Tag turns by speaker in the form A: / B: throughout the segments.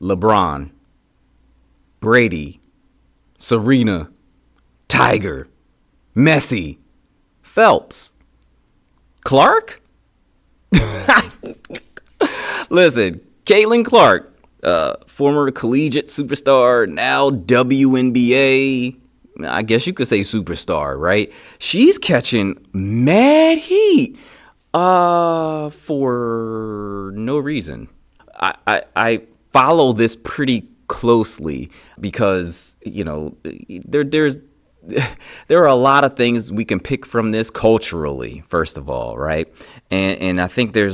A: LeBron, Brady, Serena, Tiger, Messi, Phelps, Clark? Listen, Caitlin Clark, former collegiate superstar, now WNBA, I guess you could say superstar, right? She's catching mad heat for no reason. I follow this pretty closely because, you know, there are a lot of things we can pick from this culturally, first of all, right? And I think there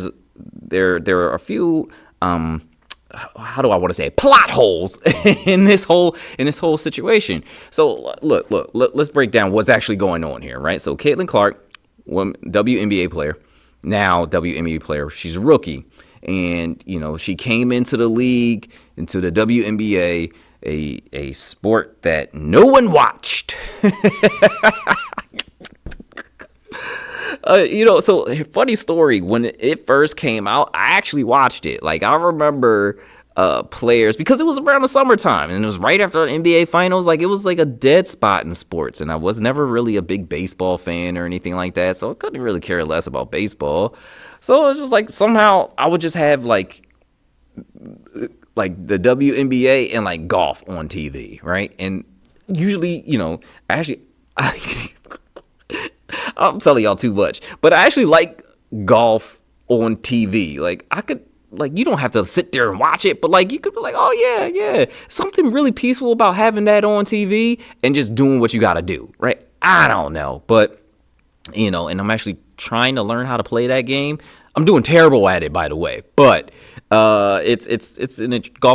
A: are a few how do I want to say plot holes in this whole situation. So look, let's break down what's actually going on here, right? So Caitlin Clark, WNBA player, now WNBA player, she's a rookie, and you know she came into the league, into the WNBA, a sport that no one watched. So funny story, when it first came out, I actually watched it. Like, I remember players, because it was around the summertime and it was right after the NBA finals. Like, it was like a dead spot in sports, and I was never really a big baseball fan or anything like that, so I couldn't really care less about baseball. So it was just like, somehow I would just have like the WNBA and like golf on TV, right? And usually, I'm telling y'all too much, but I actually like golf on TV. Like, I could, like, you don't have to sit there and watch it, but like, you could be like, oh yeah, something really peaceful about having that on TV and just doing what you got to do, right? I don't know, but and I'm actually trying to learn how to play that game. I'm doing terrible at it, by the way, but golf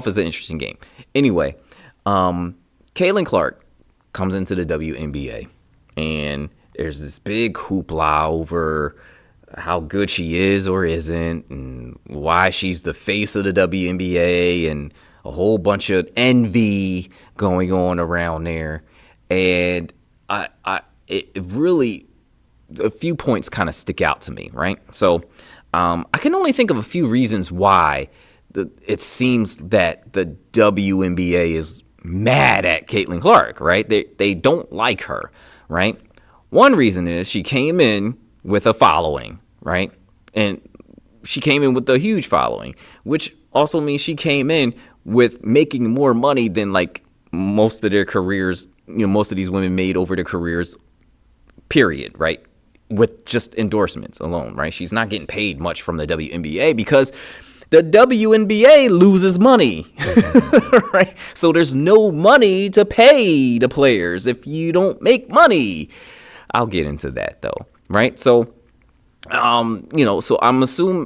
A: is an interesting game. Anyway, Caitlin Clark comes into the WNBA, and there's this big hoopla over how good she is or isn't, and why she's the face of the WNBA, and a whole bunch of envy going on around there. And it really, a few points kind of stick out to me, right? So I can only think of a few reasons why it seems that the WNBA is mad at Caitlin Clark, right? They don't like her, right? One reason is she came in with a following, right? And she came in with a huge following, which also means she came in with making more money than like most of their careers, most of these women made over their careers, period, right? With just endorsements alone, right? She's not getting paid much from the WNBA because the WNBA loses money, right? So there's no money to pay the players if you don't make money. I'll get into that though, right? So, so I'm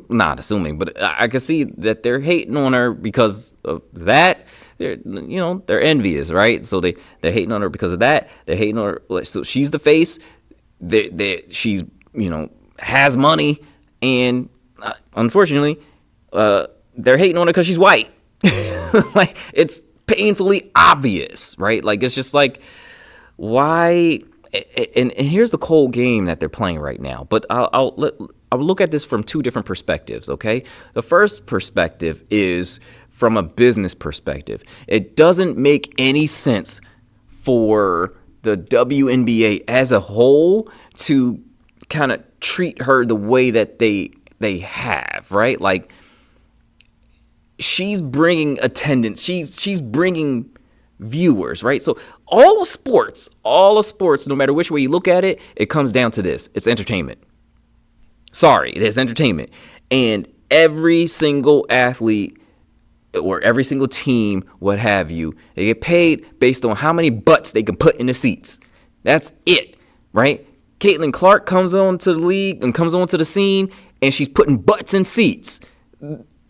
A: not assuming, but I can see that they're hating on her because of that. They're envious, right? So they're hating on her because of that. They're hating on her. So she's the face. She's, has money, and unfortunately, they're hating on her because she's white. Like, it's painfully obvious, right? Like, it's just like, why? And here's the cold game that they're playing right now. But I'll look at this from two different perspectives, okay? The first perspective is from a business perspective. It doesn't make any sense for the WNBA as a whole to kind of treat her the way that they have, right? Like, she's bringing attendance. She's bringing viewers, right? So all of sports, no matter which way you look at it, it comes down to this. It's entertainment. Sorry, it is entertainment. And every single athlete or every single team, what have you, they get paid based on how many butts they can put in the seats. That's it, right? Caitlin Clark comes onto the league and comes onto the scene, and she's putting butts in seats.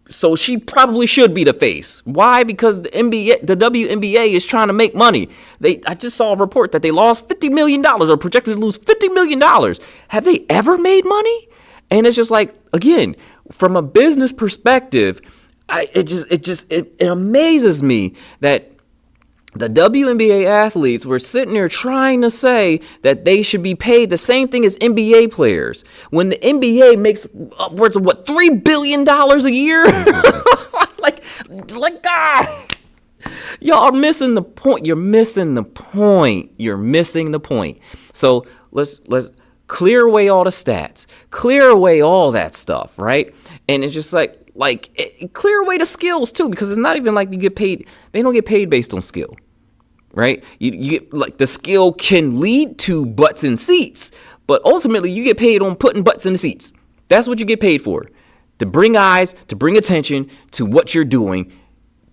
A: So she probably should be the face. Why? Because the WNBA is trying to make money. I just saw a report that they lost $50 million or projected to lose $50 million. Have they ever made money? And it's just like, again, from a business perspective, it amazes me that the WNBA athletes were sitting there trying to say that they should be paid the same thing as NBA players when the NBA makes upwards of $3 billion a year. Like, Like, y'all are missing the point. You're missing the point. You're missing the point. So let's clear away all the stats, clear away all that stuff, right? And it's just clear away the skills too, because it's not even like you get paid. They don't get paid based on skill, right? You get like the skill can lead to butts in seats, but ultimately you get paid on putting butts in the seats. That's what you get paid for, to bring eyes, to bring attention to what you're doing.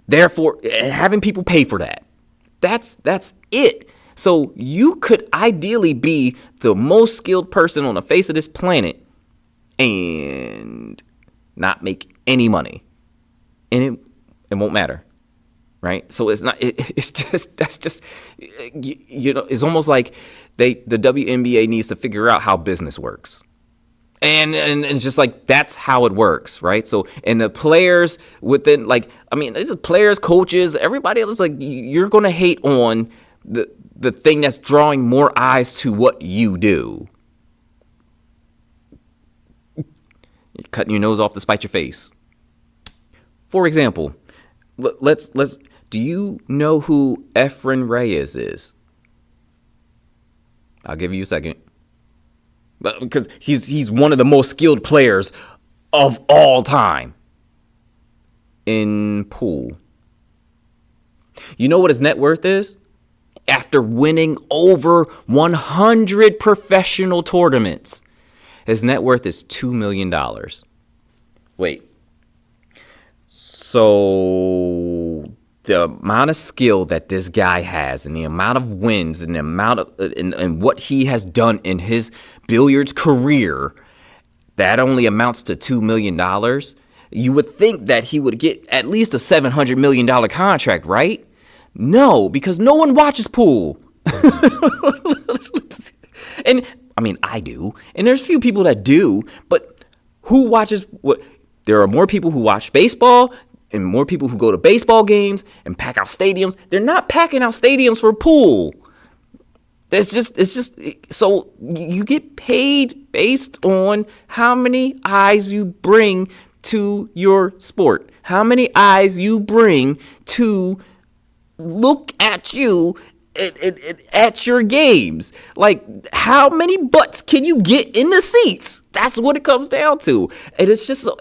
A: Therefore, having people pay for that. That's it. So you could ideally be the most skilled person on the face of this planet and not make any money. And it won't matter. Right? So it's not, it's just, that's just, it's almost like the WNBA needs to figure out how business works. And it's just like, that's how it works, right? So, and the players within, it's players, coaches, everybody else, like, you're going to hate on the thing that's drawing more eyes to what you do. You're cutting your nose off to spite your face. For example, let's do you know who Efren Reyes is? I'll give you a second. Because he's one of the most skilled players of all time in pool. You know what his net worth is? After winning over 100 professional tournaments, his net worth is $2 million. Wait. So the amount of skill that this guy has and the amount of wins and the amount of and what he has done in his billiards career, that only amounts to $2 million. You would think that he would get at least a $700 million contract, right? No, because no one watches pool. And I mean, I do. And there's few people that do. But who watches what? There are more people who watch baseball and more people who go to baseball games and pack out stadiums. They're not packing out stadiums for pool. It's just so you get paid based on how many eyes you bring to your sport, how many eyes you bring to look at you at your games. Like, how many butts can you get in the seats? That's what it comes down to. And it's just, so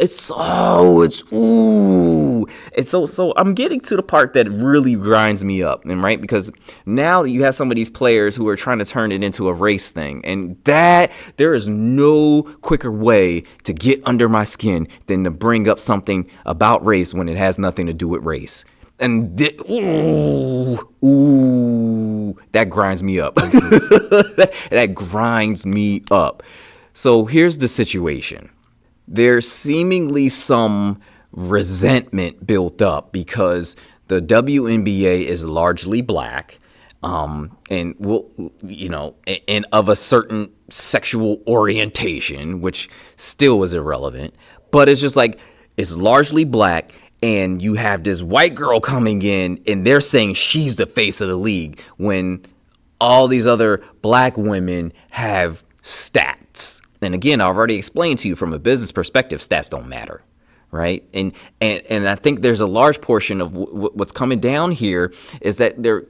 A: I'm getting to the part that really grinds me up, and right, because now you have some of these players who are trying to turn it into a race thing, and that there is no quicker way to get under my skin than to bring up something about race when it has nothing to do with race. And that grinds me up. That grinds me up. So here's the situation. There's seemingly some resentment built up because the WNBA is largely black, and of a certain sexual orientation, which still is irrelevant. But it's just like, it's largely black. And you have this white girl coming in and they're saying she's the face of the league when all these other black women have stats. And again, I already explained to you from a business perspective, stats don't matter, right? And I think there's a large portion of what's coming down here is that they're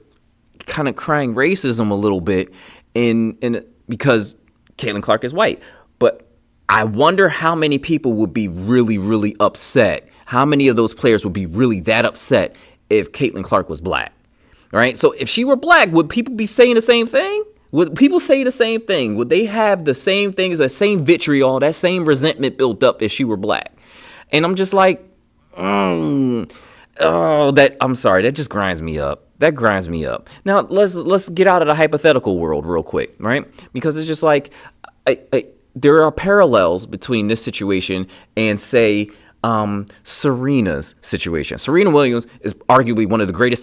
A: kind of crying racism a little bit because Caitlin Clark is white. But I wonder how many people would be really, really upset. How many of those players would be really that upset if Caitlin Clark was black? All right. So if she were black, would people be saying the same thing? Would people say the same thing? Would they have the same things, that same vitriol, that same resentment built up if she were black? And I'm just like, I'm sorry. That just grinds me up. That grinds me up. Now let's get out of the hypothetical world real quick, right? Because it's just like, there are parallels between this situation and, say, Serena's situation. Serena Williams is arguably one of the greatest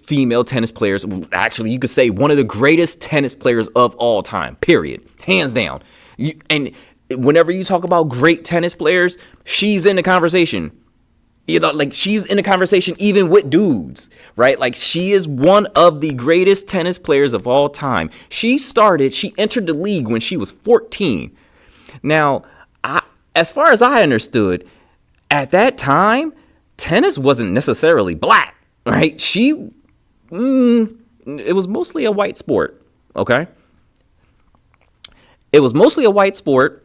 A: female tennis players. Actually, you could say one of the greatest tennis players of all time, period. Hands down. And whenever you talk about great tennis players, she's in the conversation. She's in the conversation even with dudes, right? Like, she is one of the greatest tennis players of all time. She entered the league when she was 14. Now, as far as I understood, at that time, tennis wasn't necessarily black, right? It was mostly a white sport, okay? It was mostly a white sport.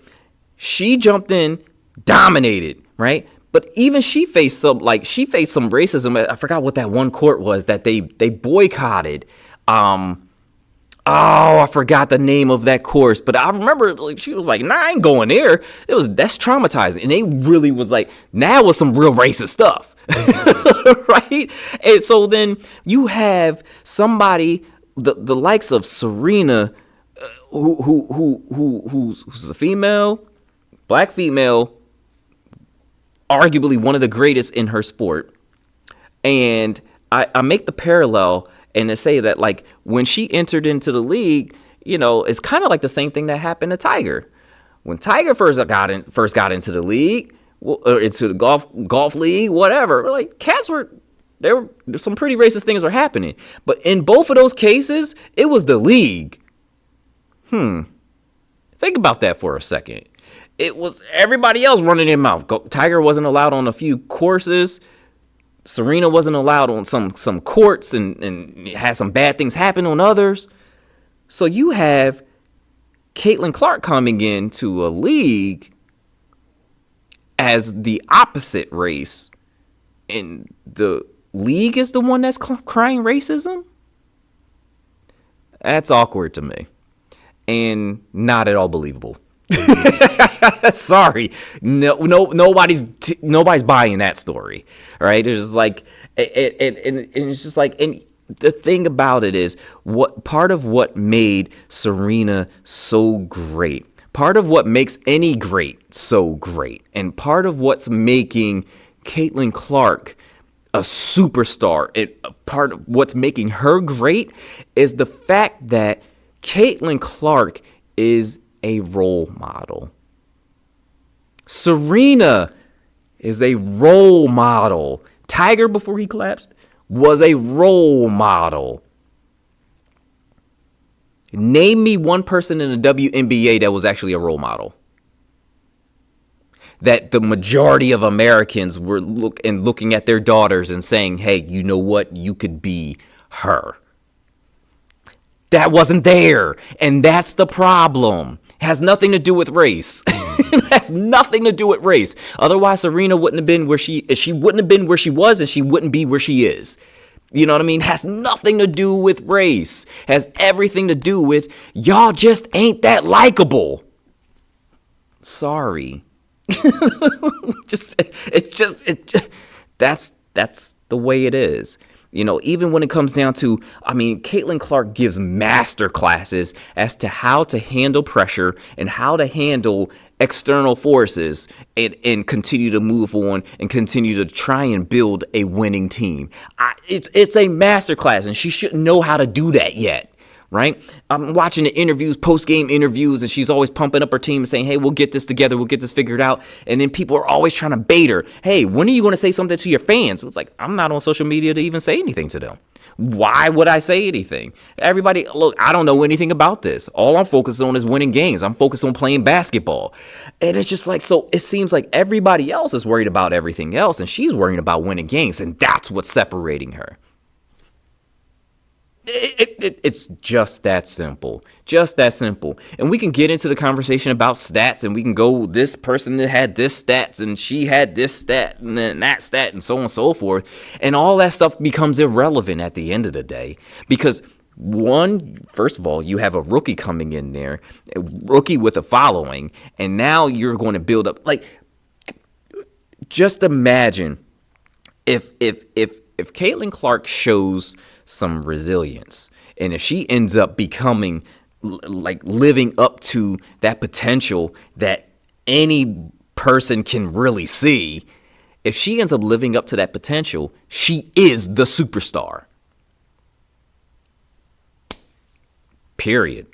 A: She jumped in, dominated, right? But even she faced some racism. I forgot what that one court was that they boycotted. I forgot the name of that course, but I remember like she was like, "Nah, I ain't going there." That's traumatizing, and they really was like, "Now was some real racist stuff," right? And so then you have somebody the likes of Serena, who's a female, black female, arguably one of the greatest in her sport, and I make the parallel. And to say that, like, when she entered into the league, it's kind of like the same thing that happened to Tiger. When Tiger first got into the league, or into the golf league, whatever, like, some pretty racist things were happening. But in both of those cases, it was the league. Think about that for a second. It was everybody else running their mouth. Tiger wasn't allowed on a few courses. Serena wasn't allowed on some courts and had some bad things happen on others. So you have Caitlin Clark coming into a league as the opposite race, and the league is the one that's crying racism? That's awkward to me and not at all believable. Sorry, nobody's buying that story, right? It's just like, and it's just like, and the thing about it is, what part of what made Serena so great, part of what makes any great so great, and part of what's making Caitlin Clark a superstar, and part of what's making her great is the fact that Caitlin Clark is a role model. Serena is a role model. Tiger, before he collapsed, was a role model. Name me one person in the WNBA that was actually a role model, that the majority of Americans were looking at their daughters and saying, "Hey, you know what? You could be her." That wasn't there, and that's the problem. Has nothing to do with race. It has nothing to do with race. Otherwise, Serena wouldn't have been where she wouldn't have been where she was, and she wouldn't be where she is. You know what I mean? Has nothing to do with race. Has everything to do with y'all just ain't that likable. Sorry. That's the way it is. Even when it comes down to, Caitlin Clark gives master classes as to how to handle pressure and how to handle external forces and continue to move on and continue to try and build a winning team. It's a master class, and she shouldn't know how to do that yet. Right? I'm watching the interviews, post-game interviews, and she's always pumping up her team and saying, "Hey, we'll get this together. We'll get this figured out." And then people are always trying to bait her. "Hey, when are you going to say something to your fans?" It's like, I'm not on social media to even say anything to them. Why would I say anything? Everybody, look, I don't know anything about this. All I'm focused on is winning games. I'm focused on playing basketball. And it's just like, so it seems like everybody else is worried about everything else, and she's worrying about winning games, and that's what's separating her. It's just that simple. Just that simple. And we can get into the conversation about stats, and we can go, this person had this stats and she had this stat and then that stat and so on and so forth. And all that stuff becomes irrelevant at the end of the day, because first of all, you have a rookie coming in there, a rookie with a following, and now you're going to build up. Like, just imagine if Caitlin Clark shows some resilience, and if she ends up becoming, like, living up to that potential that any person can really see, if she ends up living up to that potential, she is the superstar. Period.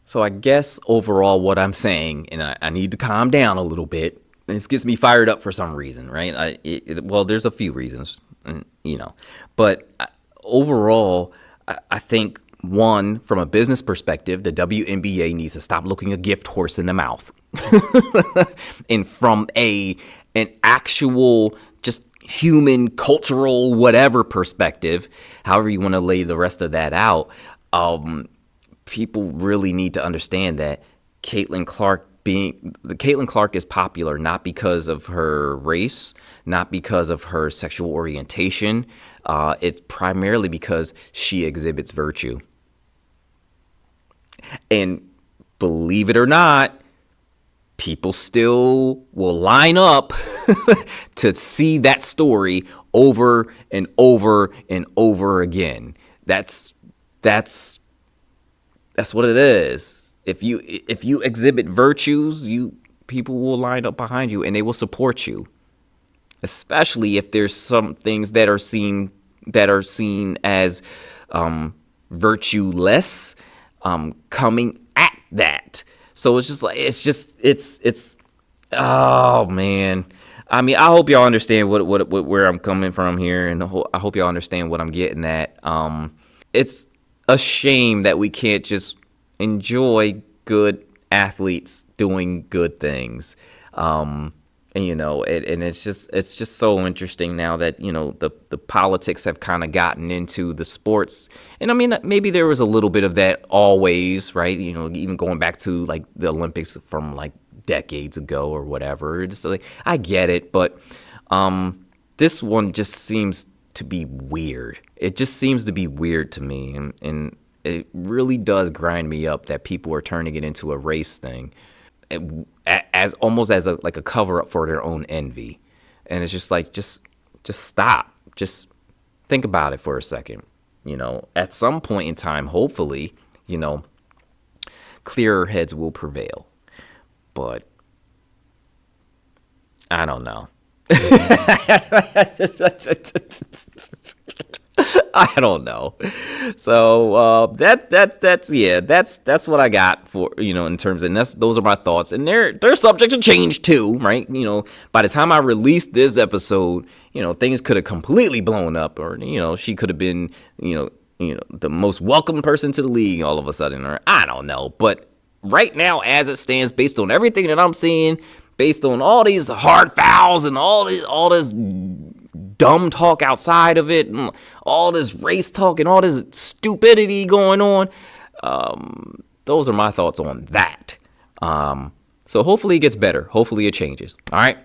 A: So I guess overall what I'm saying, and I need to calm down a little bit, and this gets me fired up for some reason, right? Well, there's a few reasons, but overall, I think, one, from a business perspective, the WNBA needs to stop looking a gift horse in the mouth. And from an actual just human, cultural, whatever perspective, however you want to lay the rest of that out, people really need to understand that Caitlin Clark is popular not because of her race, not because of her sexual orientation. It's primarily because she exhibits virtue. And believe it or not, people still will line up to see that story over and over and over again. That's what it is. If you exhibit virtues, people will line up behind you and they will support you. Especially if there's some things that are seen as virtueless, coming at that. So it's oh man. I mean, I hope y'all understand what where I'm coming from here, and I hope y'all understand what I'm getting at. It's a shame that we can't just enjoy good athletes doing good things. And it's just so interesting now that the politics have kind of gotten into the sports. And I mean, maybe there was a little bit of that always, right? Even going back to like the Olympics from like decades ago or whatever. Just like, I get it, but this one just seems to be weird. It just seems to be weird to me, and it really does grind me up that people are turning it into a race thing, as almost as a cover up for their own envy. And it's just like, just stop. Just think about it for a second. At some point in time, hopefully, clearer heads will prevail. But I don't know. I don't know. So that's what I got for in terms of, and those are my thoughts, and they're subject to change too, right? By the time I released this episode, things could have completely blown up, or she could have been the most welcome person to the league all of a sudden, or I don't know. But right now, as it stands, based on everything that I'm seeing, based on all these hard fouls and all this dumb talk outside of it, and all this race talk and all this stupidity going on, those are my thoughts on that. So hopefully it gets better. Hopefully it changes. All right.